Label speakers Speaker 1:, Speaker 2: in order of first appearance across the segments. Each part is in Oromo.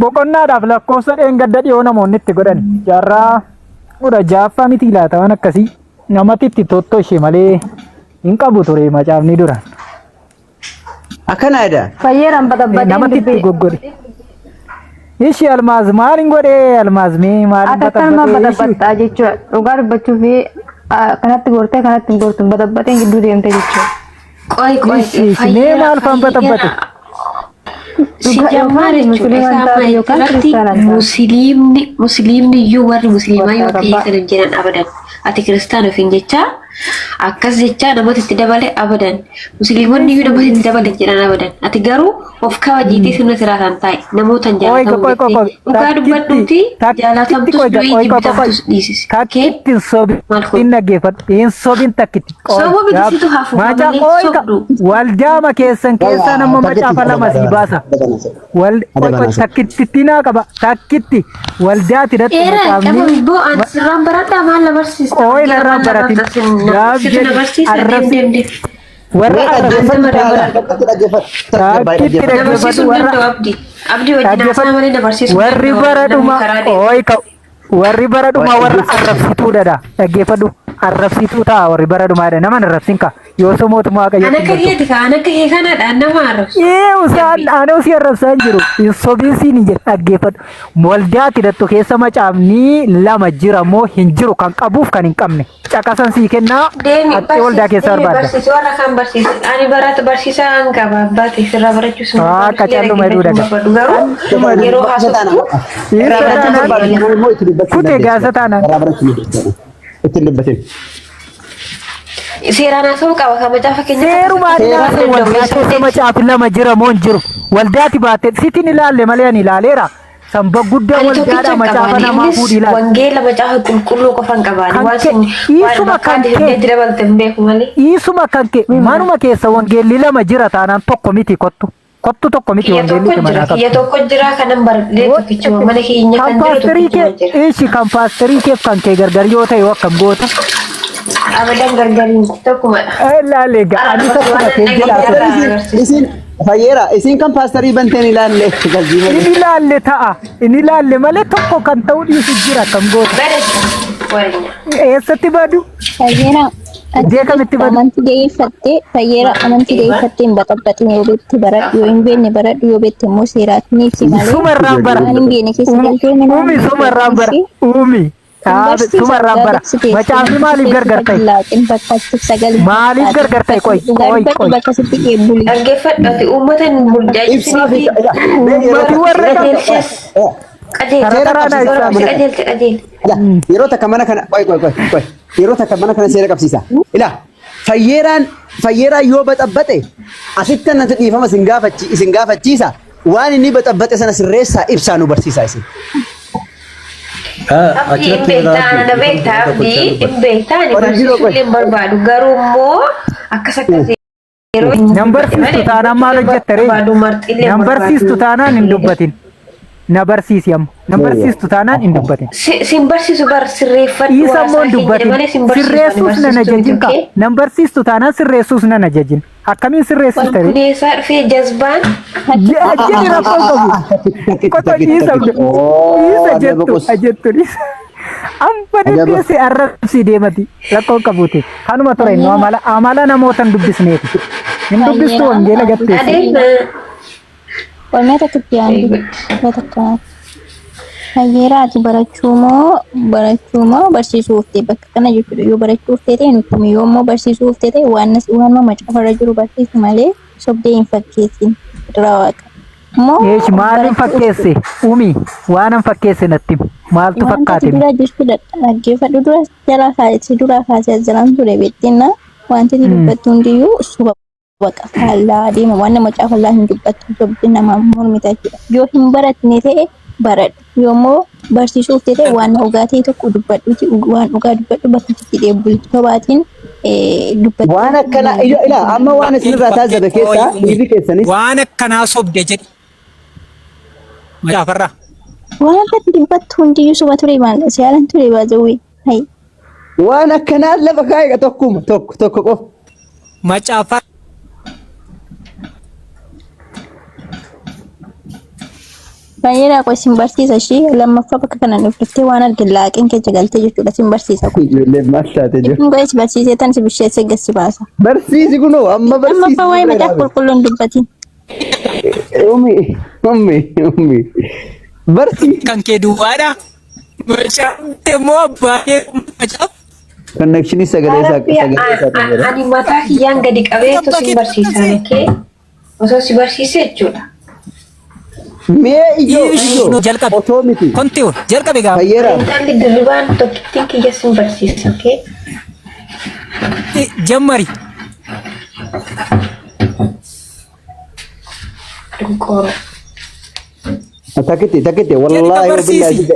Speaker 1: boqonnaadhaaf lakkoofsa dheengadda dhiyoo namoonni itti godhan jaarraa ura jaaffaa miti laata waan akkasii namatti itti tottoo ishee malee hin qabu ture macaafni duraan.
Speaker 2: Akkanaadha.
Speaker 3: Fayyeeraan batabbate
Speaker 1: namatti itti goggore. Ishi almaaz maaliin godhee almaaz mee maaliin
Speaker 3: batabbattaa jechuudha. Dhugaa dubbachuuf kanatti gortee kanatti hin gortu batabbateen gidduu deemte jechuudha.
Speaker 4: ቆይ
Speaker 1: mee maal faan batabbate?
Speaker 4: musliimni iyyuu warri musliimaa yoo ta'e kan jiran abadan ati kiristaana ofiin jecha akkas jecha namoota itti dabale abadan musliimonni iyyuu namoota itti dabale jedhan abadan ati garuu of kabajiitii sirna siraataan taa'e namootaan jaalatamuu dhugaa dubbadhuuti jaalatamtus du'ii jibbitamtus dhiisisi.
Speaker 1: Takkitti sobiin dhaggeeffadhu hin sobiin takkitti.
Speaker 4: Soboo bitisitu hafuuf malee sobdu.
Speaker 1: Waldaama keessan keessaa nama macaafa lama sii baasa. Takkitti naa qaba takkitti waldaati irratti
Speaker 4: macaafni. Boo an sirraan baradhaa maal na barsiista?
Speaker 1: Ooyi narraan baratin. Gaaf jedhi arrabsi. Warra warri baradhuma ooyi warri baradhuma warra arrabsituudha dhaggeeffadhu. Arrabsituu ta'a warri baradhumaadha nama arrabsin ka yoo so mootummaa waaqayyo
Speaker 4: ana kaheeti ka ana kahee kanadha nama arrabsu
Speaker 1: usaan ana usi arrabsaan jiru sobiinsiin jedhe dhaggeeffadhu waldaati datto keessa macaafni lama jira moo hin jiru kan qabuuf kan hin qabne caqasan sii kennaa atti waldaa keessa barbaadda
Speaker 4: barsiisu warra kan barsiisu ani barata barsiisaa an qaba abbaati sirra barachuus
Speaker 1: qacallu mayduu daga
Speaker 4: yeroo haasoftu
Speaker 1: kutee gaasataana
Speaker 2: itti dubbatin.
Speaker 4: Seeraan haasa'uu qaba kan macaafa keenya.
Speaker 1: Seerumaan waldaa keessa macaafi lama jira moo hin jiru waldaati baatte sitiin ilaalle malee ani ilaaleera. Samba guddaa waldaadha macaafa namaa fuudhi ilaale.
Speaker 4: Wangeela macaafa qulqulluu qofan qabaani.
Speaker 1: Isuma kan kee isuma kan kee manuma keessa wangeelli lama jira taanaan tokko miti kottu. Kottu tokko miti wangeelli ke mana
Speaker 4: ya tokko jira kanan barlee tokkichuma mana keenya kan jiru tokkichuma jira.
Speaker 1: Ishi kan paasterii keef kan kee gargar yoo ta'e akkam goota.
Speaker 4: Abadan gargariin tokkuma.
Speaker 1: Laalee ga'anii tokkuma kee jiraata.
Speaker 2: Isin fayyeera isin kan paasterii banteen ilaalle galjiima.
Speaker 1: Inni ilaalle ta'a inni ilaalle malee tokko kan ta'u dhiisu jira akkam goota. Eessatti badu?
Speaker 3: Fayyeera.
Speaker 1: Deekamitti badu?
Speaker 3: Amantii deeffattee fayyeera amantii deeffattee hin baxabbatin yoo beekte baradhu yoo hin beekne baradhu yoo beekte immoo seeraatiin ibsi malee.
Speaker 1: Sumarraan bara.
Speaker 3: Waan hin beekne keessa galtee mana.
Speaker 1: Uumi sumarraan bara. Uumi. Sumarraan bara. Macaafni maaliif gargar ta'e? Maaliif gargar ta'e? Qoy.
Speaker 3: Bakka sitti eebbuli.
Speaker 4: Dhaggeeffadhaati uummatan murdaa'ibsiifi.
Speaker 1: Uummati warra
Speaker 2: yeroo takka mana kana qoy yeroo takka mana kana seera qabsiisa ila fayyeeraan yoo baxabbate asitti natti dhiifama isin gaafachiisa waan inni baxabbate sana sirreessaa ibsaa nu barsiisa isin.
Speaker 1: Number 6 taanaan maal hojjettere? Number 6 taanaan hin dubbatin. Na barsiisi amma. Na barsiistu taanaan hin dubbatin.
Speaker 4: Sin barsiisu bar sirreeffadhu
Speaker 1: isa immoo hin dubbatin. Sirreessuus nan ajajin ka. Nan barsiistu taanaan sirreessuus nan ajajin. Akkamiin sirreessuus ta'e?
Speaker 4: Kuneessaa dhufee jazbaan.
Speaker 1: Jedhi rakkoo qabu. Qoto isa jettu ajettu isa. Amma dandeesse arrabsii deemati rakkoo qabuuti. Kanuma ture inni amala namootan dubbisneeti. Hin dubbistu wangeela gatteessi.
Speaker 3: Walmeeta kibbiyaandi bakka fayyeeraati barachuu moo barsiisuuf ta'e bakka kana jechuudha yoo barachuuf ta'e nutti yoo immoo barsiisuuf ta'e waan macaafarra jiru barsiisu malee sobdee hin fakkeessin dura waaqa.
Speaker 1: Yeesh maaliin fakkeesse uumi waan an fakkeesse natti maaltu fakkaate?
Speaker 3: Dura jirtu dhaggeeffadhu dura kaasee jiran ture beektinna wanti dubbattu hundiyyuu suba. Baqa faallaa deema waan nama caafallaa hin dubbattu sobdi nama mormita jechuudha. Yoo hin baratne ta'e baradhu yoommoo barsiisuuf ta'e waan dhugaa ta'e tokko dubbadhuuti waan dhugaa dubbadhu bakka itti deebi'u sobaatiin dubbadhu.
Speaker 2: Waan akkana ila amma waan isinirraa taasisan keessaa dhiibi keessanis
Speaker 5: waan akkanaa sobde jedhi. Macaafarraa.
Speaker 3: Waan akkatti dubbattu hundiyyuu soba ture maal siyaalan ture baazawwee.
Speaker 2: Waan akkanaa lafa kaa'e tokko qofa.
Speaker 5: Macaafar.
Speaker 3: Fayyira ko isin barsiisa shi lammaffaa bakka kana dhuftee waan argin laaqeen keessa galtee jechuudha isin barsiisa kun.
Speaker 2: Ijoollee maal taate jiru?
Speaker 3: Kun goes barsiisee tan si bisheessee gassi baasa.
Speaker 2: Barsiisi kunoo amma barsiisi.
Speaker 3: Lammaffaa waa'ee macaafa qulqulluun dubbatiin.
Speaker 2: Ummi. Barsiisi.
Speaker 5: kan kee duwwaadha. Immoo abbaa kee macaaf.
Speaker 2: Connection sagalee isaa.
Speaker 4: Ani mataa kiyyaan gadi qabee tosin barsiisan kee osoo si barsiisee jechuudha.
Speaker 2: Mee ijoo
Speaker 5: jalqabe.
Speaker 2: otoo miti.
Speaker 5: Kontiiwwan jalqabe gaafa.
Speaker 2: Fayyeera.
Speaker 4: Intalli dirribaan tokkittiin kiyya sin barsiisa kee.
Speaker 5: Jammari.
Speaker 4: Dunqooro.
Speaker 2: Takkite wallaahi
Speaker 5: barsiisi.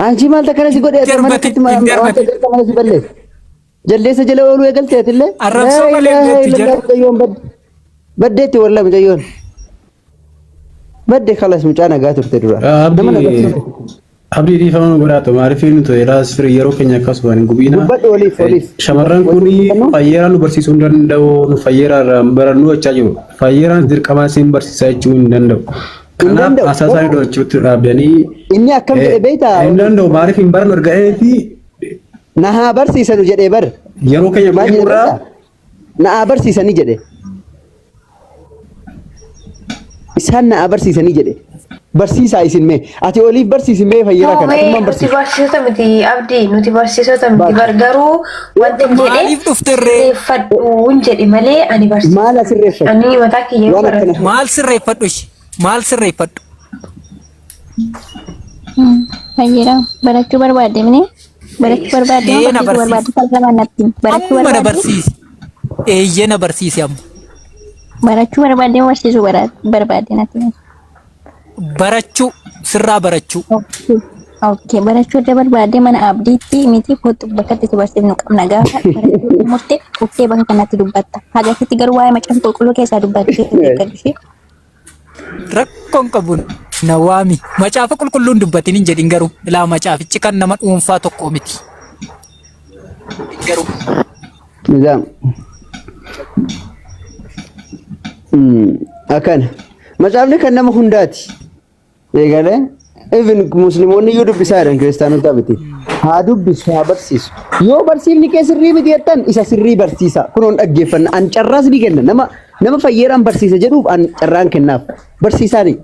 Speaker 2: Anchi maal takkana si godhe
Speaker 5: Darbate,
Speaker 2: mana kitti waan
Speaker 5: darbate.
Speaker 2: mana si balleesse. Jaldeessa jala ooluu eegalteetillee.
Speaker 5: Arrabsoo malee eegatti jala.
Speaker 2: Baddeetti walla mucayyoon. Badde kalas mucaa nagaa turte dura.
Speaker 6: Abdii dhiifama godhaatu maaliif inni ta'e laas firii yeroo keenya akkasuma hin gubiina.
Speaker 2: Dubbadhu oliif.
Speaker 6: Shamarran kun fayyeeraan nu barsiisuu hin danda'u. Nu fayyeeraan barannuu jechaa jiru. Fayyeeraan dirqamaa isin barsiisaa jechuu hin danda'u. Kanaaf asaasaa iddoo achitti dhaabanii.
Speaker 2: Inni akkam jedhe beektaa?
Speaker 6: Hin danda'u maaliif hin baran arga'eeti.
Speaker 2: Na haa barsiisanu jedhee bar.
Speaker 6: Yeroo keenya gubuurraa.
Speaker 2: Na haa barsiisanii jedhe. Isaan na haa barsiisanii jedhe. Barsiisaa isin mee ati oliif barsiisin mee fayyeera kana dhimma
Speaker 4: Nuti barsiisota miti abdii nuti barsiisota miti gargaruu wanti
Speaker 5: Maaliif dhufterree?
Speaker 4: sirreeffadhuun jedhi malee ani barsiisa.
Speaker 2: maal asirreeffatu?
Speaker 4: Ani mataa kiyya
Speaker 2: Waan
Speaker 4: barate.
Speaker 2: akkana.
Speaker 5: Maal sirreeffadhu ishi? Maal sirreeffadhu?
Speaker 3: Fayyira barachuu barbaadde mini barachuu barbaadde
Speaker 5: Ee, na
Speaker 3: barachuu barbaadde falsamaa natti barachuu
Speaker 5: Amma na
Speaker 3: barbaadde
Speaker 5: barsiisi. Eeyyee na barsiisi amma.
Speaker 3: barachuu barbaadde barsiisuu barbaadde natti.
Speaker 5: Barachuu sirraa barachuu.
Speaker 3: Okay, barachuu irra barbaadde mana abdiitti miti kootu bakka itti barsiifnu qabna gaafa barachuu murtee uffee bakka kanatti dubbatta. Hagasitti garuu waa'ee macaafa qulqulluu keessaa dubbattee eeggadhu.
Speaker 5: Rakkoon qabuun na waami. Macaafa qulqulluun dubbatiin hin jedhin garuu ilaa macaafichi kan nama dhuunfaa tokko miti. Garuu
Speaker 2: Nizaam. Akkana. Macaafni kan nama hundaati. Eegalee even musliimoonni iyyuu dubbisaa jiran kiristaanota miti. Haa dubbisu haa barsiisu. Yoo barsiifni kee sirrii miti jettan isa sirrii barsiisa. Kunoon dhaggeeffanna. An carraas ni kenna. Nama fayyeeraan barsiisa jedhuuf an carraan kennaaf. Barsiisaani.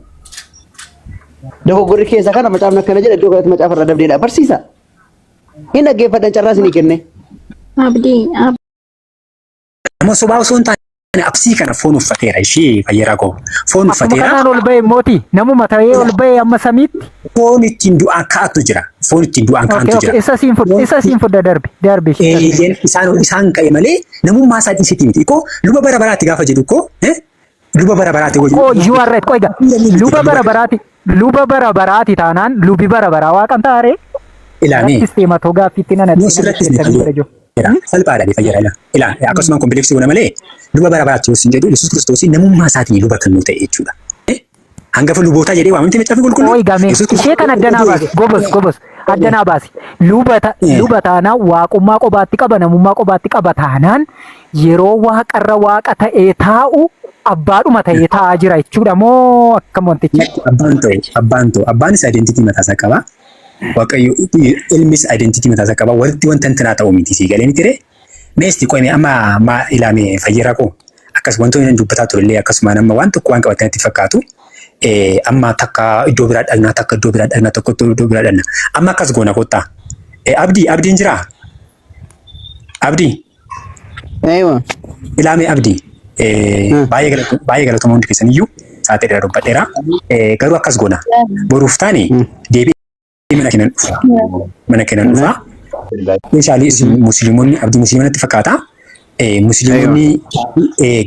Speaker 2: Dogoggorri keessa kana macaafni akkana jedha iddoo kanatti macaafa irra dabdeedha. Barsiisa. Hin dhaggeeffadhan carraas ni kenne.
Speaker 3: Abdii
Speaker 7: Nama sobaa osoo hin taane absii kana foon uffateera ishee fayyeeraa koo. Foon
Speaker 1: Akkuma
Speaker 7: uffateera.
Speaker 1: kanaan ol ba'e mooti namuma ta'ee ol ba'e amma samiitti.
Speaker 7: Foon ittiin du'aan kaa'atu jira. Foon ittiin du'aan kaa'antu jira.
Speaker 1: Isa siin fudda darbe.
Speaker 7: Isaan ka'e malee namummaa isaa dhiisiti miti. Koo luba bara baraatti gaafa jedhu koo luba bara baraatti
Speaker 1: Oh, you are right. Qoiga. Luba bara baraati taanaan lubi bara baraa waaqan taare.
Speaker 7: ilaamee.
Speaker 1: Sisteema togaa fiitti nana.
Speaker 7: Yoo sirratti salphaadha fayyada. Ilaa akkasuma kompleksii goona malee luba bara baraatti yoo sin jedhu Yesuus Kiristoos namummaa isaatiin luba kan nu ta'e jechuudha. Hangafa lubootaa jedhee waamamti macaafa qulqulluu.
Speaker 1: Qoiga ishee kan addanaa baasi. Gobos. Addanaa baasi. Luba taanaan waaqummaa qobaatti qaba namummaa qobaatti qaba taanaan yeroo waaqarra waaqa ta'ee taa'u abbaadhuma ta'ee taa'aa jira jechuudha moo akkam wantichi?
Speaker 7: Abbaanis identitii mataasaa qaba. Waaqayyo ilmis identitii mataasaa qaba. Walitti wanta intinaa ta'uu miti sii galee miti ree. Meesti qoyme amma ilaame fayyeeraa koo akkas wantoonni inni dubbataa turellee akkasuma nama waan tokko waan qabatanii itti fakkaatu. Amma takka iddoo biraa dhaqnaa takka iddoo biraa dhaqnaa tokko iddoo biraa dhaqnaa. Amma akkas goona kottaa. Abdiin jiraa? Abdii.
Speaker 2: Eeyyama.
Speaker 7: Ilaame abdii. Baay'ee galatoomaa hundi keessan iyyuu sa'aatii dheeraa dubbadheera. Garuu akkas goona. Boruuf taane deebi'ee mana kennan dhufa. Meeshaalee musliimonni abdii musliimanatti fakkaata. Musliimonni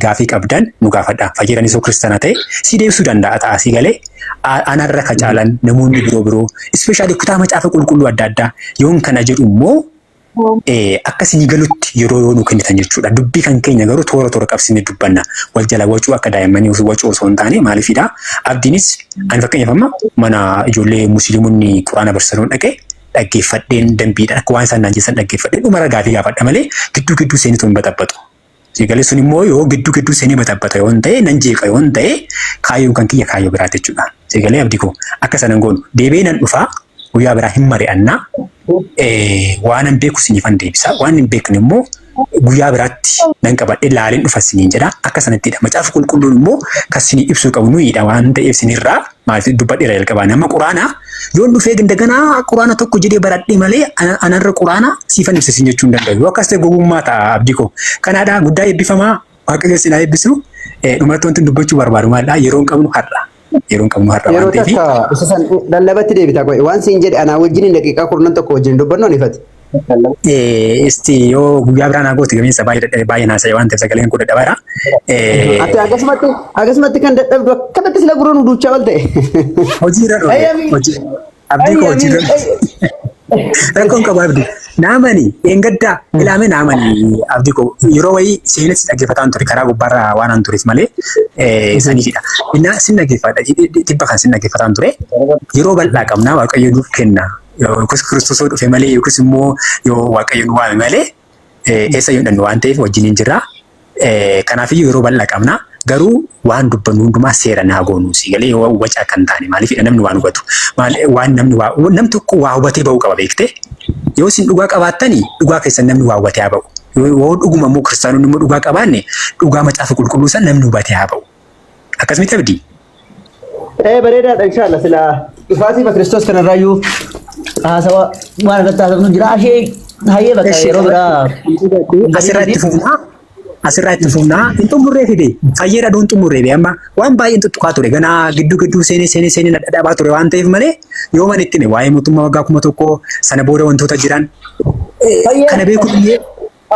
Speaker 7: gaafii qabdan nu gaafadha. Fayyadaan isoo kiristaanaa ta'e si deebisuu danda'a ta'a si galee anarra ka caalan namoonni biroo ispeeshaalii kutaa macaafa qulqulluu adda addaa yoon kana jedhu immoo akka isinii galutti yeroo nu kennitan jechuudha. Dubbii kan keenya garuu toora qabsiisnee dubbanna. Wal jala wacuu akka daa'immanii wacuu osoo hin taane maaliifidha. Abdiinis ani fakkeenyaaf amma mana ijoollee musliimonni quraana barsiisan dhaqee dhaggeeffadheen dambiidhaan akka waan isaan naan jeessan dhaggeeffadheen dhuma gaafii gaafadha malee gidduu seenitu hin baxabbatu. Sigalee sun immoo yoo gidduu seenee batabbata yoo ta'e nan jeeqa yoo ta'e kaayyoo kan kiyya kaayyoo biraati jechuudha. Sigalee abdii koo akka sanan goonu deebi'ee nan dhufaa guyyaa biraa hin mari'annaa waan hin beeku sinifan deebisa waan hin beekne immoo guyyaa biraatti nan qabadhe laaleen dhufa siniin jedha akka sanattidha. Macaafa qulqulluun immoo kan sinii ibsuu qabu nuyidha waan ta'eef sinirraa maaliif dubbadheera jalqabaa nama quraanaa yoon dhufee gandaganaa quraana tokko jedhee baradhee malee anarra quraana siifan ibsisin jechuu hin danda'u. Yoo akkas ta'e gogummaa ta'a abdii koo. Kanaadhaa guddaa eebbifamaa waaqayyo sinaa eebbisu dhumarratti wanti dubbachuu barbaadu maalidhaa yeroon qabnu har'a. Yeroon qabnu har'a waan ta'eef. Yeroo
Speaker 2: takka isa san lallabatti deebita qo'e waan siin jedhe anaa wajjin daqiiqaa kurnan tokko wajjin dubbannoon ifate.
Speaker 7: Isti yoo guyyaa biraan haguutti gameessa baay'ee naasa'e waan ta'eef sagaleen kun dadhabaadha.
Speaker 2: Ati akkasumatti kan dadhabdu akkamitti sila guroon duuchaa ol ta'e.
Speaker 7: Hojiirra dhoofee abdii koo hojiirra rakkoon qabu abdii. Naamani eengaddaa ilaame naamani abdii koo yeroo wayii seenessi dhaggeeffataan ture karaa gubbaarra waan an tureef malee saniifidha. Innaa sin dhaggeeffadha dhibba kan sin dhaggeeffataan ture yeroo bal'aa qabnaa waaqayyo nuuf kenna. Yookiis Kiristoos dhufe malee yookiis immoo yoo waaqayyo nu waame malee eessa yoo dhannu waan ta'eef wajjin hin jirra. Kanaafiyyuu yeroo bal'aa qabna garuu waan dubbannu hundumaa seera naa goonu sigalee wacaa kan taane maaliifidha namni waan hubatu waan namni tokko waa hubatee ba'uu qaba beekte yoo isin dhugaa qabaattanii dhugaa keessan namni waa hubatee haa ba'u yoo dhuguma immoo kiristaanonni immoo dhugaa qabaanne dhugaa macaafa qulqulluu san namni hubatee haa ba'u akkasumatti abdii.
Speaker 2: Bareedaadha inshallah sila dhufaatii Kiristoos kanarraayyuu haasawa waan irratti haasofnu jira ashee hayyee bakka yeroo biraa
Speaker 7: asirratti fufnaa hin xumurree fide fayyeera duun xumurree be amma waan baay'een tuttuqaa ture ganaa gidduu seenee dhadhabaa ture waan ta'eef malee yoo man ittime waa'ee mootummaa waggaa 1000 sana booda wantoota jiran kana beekuu biyyee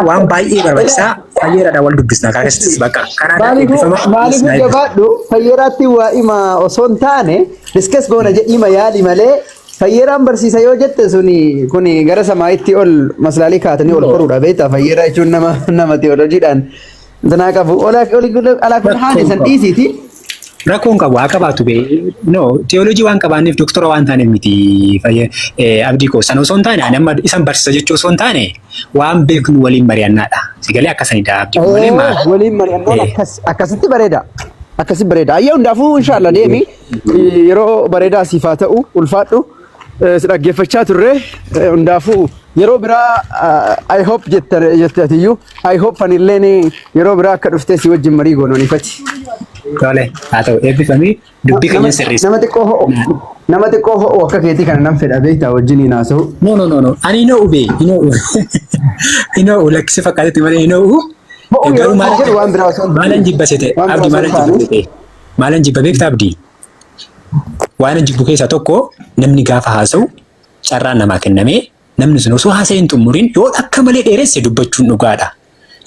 Speaker 7: waan baay'ee barbaachisaa fayyeeradha wal dubbisna kaakasittis bakka kanaadhaa eebbifama.
Speaker 2: Maaliif jabaadhu fayyeeraatti waa ima osoo hin taane diskas goona jedhima yaali malee fayyeeraan barsiisa yoo jette suni kun gara samaa'itti ol maslaalii kaatanii ol koruudha beektaa fayyeeraa jechuun nama teolojiidhaan danaa qabu alaakuun haala san dhiisiiti.
Speaker 7: Rakkoon qabu haa qabaatu bee teolojii waan qabaanneef doktora waan taaneef miti abdii koo sana osoo hin taane nama isan barsiisa jechuu osoo hin taane waan beeknu waliin mari'annaadha sigalee akkasanidha abdii koo malee
Speaker 2: waliin mari'annaan akkasitti bareeda. Akkasii bareeda. Ayyaa hundaafuu inshallah deemi yeroo bareedaa siif haa ta'u ulfaadhu si dhaggeeffachaa turre hundaafuu yeroo biraa I hope jettatiyyuu I hope anilleen yeroo biraa akka dhuftee si wajjin marii goonoon ifati.
Speaker 7: Tole haa ta'u eebbifamii dubbii keenya sirreessa.
Speaker 2: Nama xiqqoo ho'u akka keetii kana nan fedha beektaa wajjin hin haasa'u.
Speaker 7: No ani hin ho'u bee hin ho'u lakkisi fakkaatatti malee hin ho'u. Garuu maalan jibba sete abdii maalan jibba beektaa abdii waan jibbu keessaa tokko namni gaafa haasa'u carraan namaa kennamee namni sun osoo haasa'e hin xumuriin yoo akka malee dheeresse dubbachuun dhugaadha.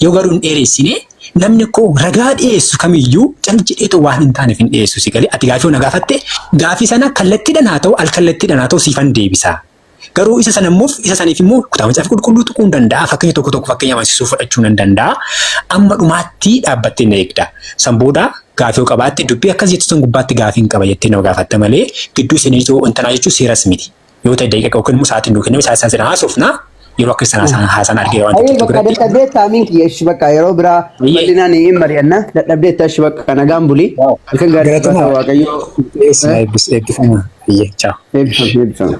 Speaker 7: Yoo garuu hin dheeressine namni koo ragaa dhiyeessu kamiyyuu cal jedheetu waan hin taaneef hin dhiyeessu sigalee ati gaafii na gaafatte gaafii sana kallattiidhaan haa ta'u alkallattiidhaan haa ta'u siifan deebisa. Garuu isa saniif immoo kutaa macaafa qulqulluu tuquu hin danda'a. Fakkeenya tokko fakkeenya amansiisuu fudhachuu hin danda'a. Amma dhumaatti dhaabbattee na eegda. San booda gaafii yoo qabaatte dubbii akkas jettu sun gubbaatti gaafii hin qaba jettee nama gaafatta malee gidduu isiniitu wantanaa jechuun seeras miti. Yoo ta'e daqiiqa yookiin immoo sa'aatiin nuu kenname sa'aatiin sana haasofna yeroo akka isaan haasan argee waan
Speaker 2: ta'eef. Bakka dadhabdee taamiin kiyyeessi bakka yeroo biraa bal'inaan hin mari'anna dadhabdee tashi bakka nagaan bulii halkan gaarii bakka waaqayyoo.
Speaker 7: Eebbifama. Ciao.
Speaker 2: Eebbifama.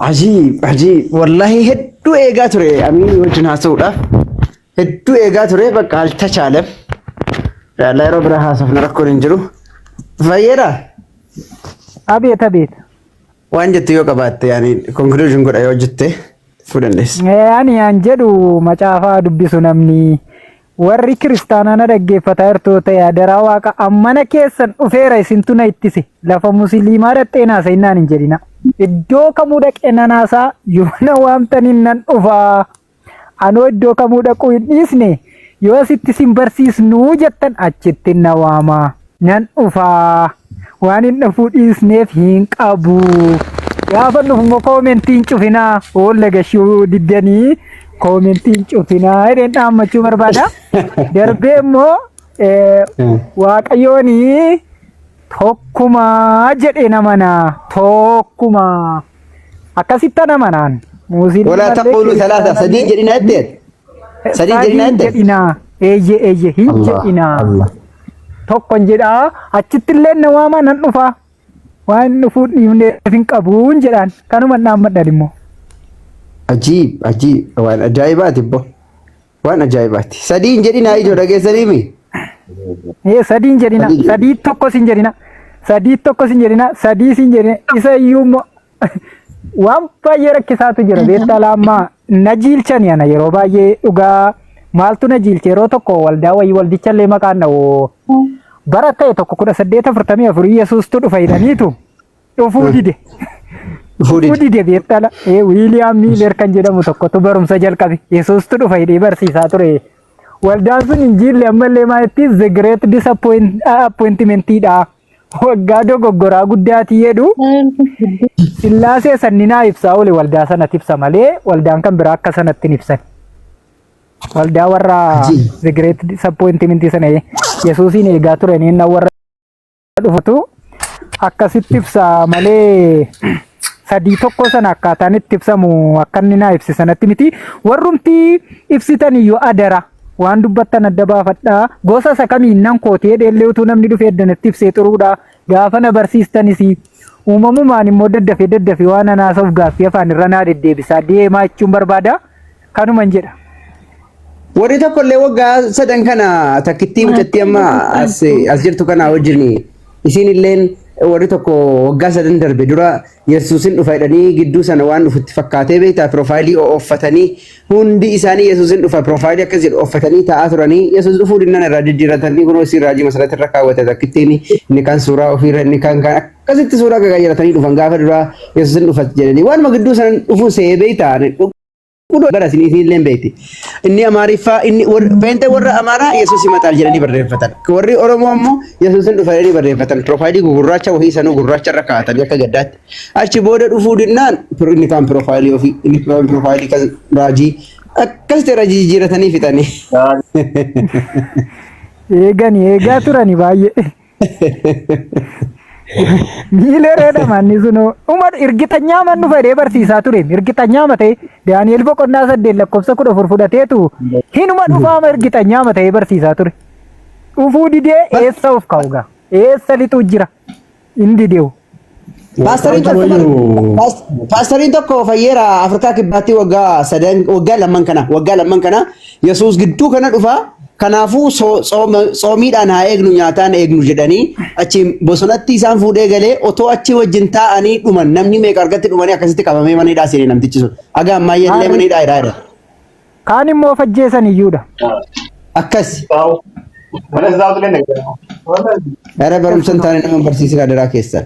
Speaker 2: Ajiib wallahi hedduu eegaa ture amiin wajjin haasa'uudhaaf hedduu eegaa ture bakka altachaalem yeroo biraa haasofna rakkoon hin jiru fayyeedha.
Speaker 1: Abeet.
Speaker 2: Waan jettu yoo qabaatte yaani conclusion godha yoo jette fuudhandeessa.
Speaker 1: Ani aan jedhu macaafaa dubbisu namni warri kiristaanaa na dhaggeeffataa jirtoota yaadaraa waaqa ammana keessan dhufeera isintu na ittise lafa musliimaa dhaqxee naasa innaan hin jedhina. Iddoo kamuu dhaqee nanaasaa yoo na waamtaniin nan dhufaa. Anoo iddoo kamuu dhaquu hin dhiisne yoo asitti sin barsiisnuu jettan achitti na waamaa nan dhufaa. Waan hin dhufuu dhiisneef hin qabu. Gaafa dhufummoo koomentiin cufinaa oolla gashuu diddanii koomentiin cufinaa jedheen dhaammachuu barbaada. Darbee immoo waaqayyoonii tokkumaa jedhee namanaa tokkumaa akkasitti namanaan Muuziin
Speaker 2: ولا تقولوا ثلاثة سدين جدينا أديت سدين جدينا أديت
Speaker 1: jedhina eeyye hin jedhina tokkon jedha achittillee nawaama nan dhufa waan dhufuun dhiibnee hin qabuun jedhaan kanuma dhaammadhan immoo
Speaker 2: عجيب وان أجايبات بو وان أجايبات سدين جدينا إيجو رجع سليمي
Speaker 1: sadiin jedhina sadii tokko sin jedhina sadii sin jedhina isa iyyuu waan baay'ee rakkisaatu jira beektaa laammaa na jiilchan yana yeroo baay'ee dhugaa maaltu na jiilche yeroo tokko waldaa wayii waldichallee maqaan dha'u bara ta'e tokko 1844 Yesuustu dhufa jedhaniitu dhufuu dide beektaa la Wiiliyaam Miiler kan jedhamu tokkotu barumsa jalqabe Yesuustu dhufa jedhee barsiisaa ture. Waldaan sun injiilli ammallee maalitti the great disappointmentidha. Waggaa dogoggoraa guddaati jedhu Sillaasee sanninaa ibsaa ole waldaa sanatti ibsa malee waldaan kan biraa akka sanatti hin ibsan. Waldaa warra the great disappointment sana Yesuusiin eegaa turaniin warra dhufatu akkasitti ibsa malee sadii tokko sana akkaataan itti ibsamu akka inni naa ibsi sanatti miti warrumti ibsitan iyyuu adara. Waan dubbattan adda baafadhaa gosa isa kamiin nan kootee dheellee utuu namni dhufee eddanatti ibsee xuruudha gaafa na barsiistanis uumamumaan immoo daddafee waan anaasaaf gaaffii afaan irra naa deddeebisaa deemaa jechuun barbaada kanuman jedha.
Speaker 2: Warri tokkollee waggaa sadan kana takkittii mucattii amma as jirtu kana wajjin isin illeen warri tokko waggaa sadan darbe dura Yesuusin dhufa jedhanii gidduu sana waan dhufutti fakkaatee beektaa piroofaayilii offatanii hundi isaanii Yesuusin dhufa piroofaayilii akkas jedhu offatanii taa'aa turanii Yesuus dhufuu dinnan irraa jijjiiratanii kunoo isin raajii masarratti irra kaawwate takkittiin inni kan suuraa ofiirra inni kan akkasitti suuraa gagaajiratanii dhufan gaafa duraa Yesuusin dhufa jedhanii waanuma gidduu sana dhufuun se'ee beektaa Udah bara sini illee beekti. Inni Amaariffaa inni beente warra Amaaraa Yesuus himataa jedhanii barreeffatan. Warri Oromoo ammoo Yesuusin dhufa jedhanii barreeffatan. Piroofaayilii gurraacha wahii sanuu gurraacha irra kaa'atanii akka gaddaatti. Achi booda dhufuu dinnaan inni kan piroofaayilii ofii inni piroofaayilii kan raajii akkasitti raajii jijjiiratanii fixanii.
Speaker 1: Eegaa turani baay'ee. Miilereedha manni sun umar irgitanya mannu fedhee barsiisaa ture irgitanya mate Daani'el boqonnaa 8 lakkoofsa 14 fudhateetu hinuma dhufaama irgitanya mate barsiisaa ture dhufuu didee eessa of kaa'uga eessa lixu jira indi deewu
Speaker 2: Paastariin tokko fayyeera Afrikaa kibbaatti waggaa lamman kana Yesuus gidduu kana dhufa Kanaafuu soomiidhaan haa eegnu nyaataan eegnu jedhanii achi bosonatti isaan fuudhee galee otoo achi wajjin taa'anii dhuman namni meeqa argatti dhumanii akkasitti qabamee mana hidhaa seenee namtichi sun aga ammayyaa mana hidhaa jira.
Speaker 1: Kaan immoo fajjeessan iyyuudha.
Speaker 2: Akkas. Era barumsan taane nama barsiisee gaadaraa keessa.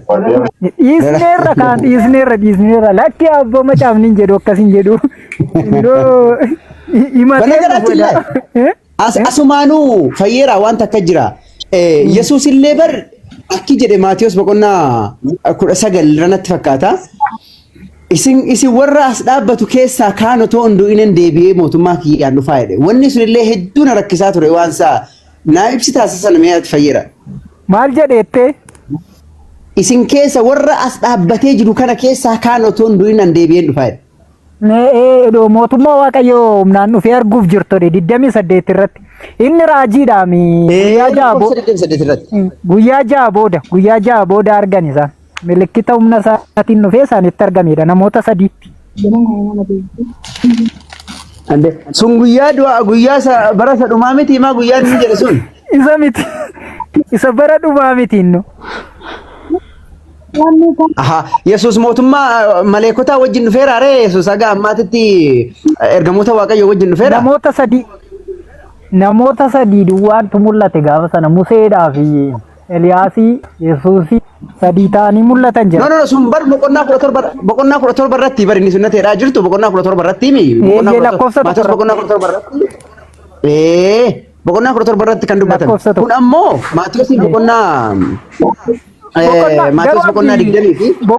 Speaker 1: Dhiisneerra lakki abbaa macaafni jedhu akkasin jedhu. Himatee
Speaker 2: Asumaanuu fayyeera waan takka jira. Yesuus illee bar akki jedhe Maatiyos boqonnaa 19 irratti fakkaata. Isin warra as dhaabbatu keessaa kaan otoo hundu'inaan deebi'ee mootummaa kiyyaan dhufaa jedhe. Wanni sun illee hedduu na rakkisaa ture waan isaa naa ibsi taasisan mee fayyeera.
Speaker 1: Maal jedheettee?
Speaker 2: Isin keessa warra as dhaabbatee jiru kana keessaa kaan otoo hundu'inaan deebi'ee dhufaa jedhe.
Speaker 1: Mootummaa Waaqayyoo humnaan dhufee arguuf jirtu 28 irratti inni raajiidhaan guyyaa ja'a booda argan isaan milikkita humna isaatiin dhufee isaanitti argamedha namoota sadiitti.
Speaker 2: Sun guyyaa bara dhumaa miti maa guyyaa inni jedhe sun?
Speaker 1: Isa miti isa bara dhumaa miti innu.
Speaker 2: Yesuus mootummaa maleekota wajjin dhufeera ree Yesuus aga ammaatitti ergamoota Waaqayyoo wajjin dhufeera.
Speaker 1: Namoota sadii duwwaantu mul'ate gaafa sana Museedhaa fi Eliyaasii Yesuusii sadii ta'anii mul'atan jira.
Speaker 2: No sun bar boqonnaa 17 irratti bari inni sunnateedhaa jirtu boqonnaa 17 irratti mi? Boqonnaa 17 irratti. Boqonnaa 17 irratti kan dubbatan. Kun ammoo Maatiyos boqonnaa Maatiyos boqonnaa 20 fi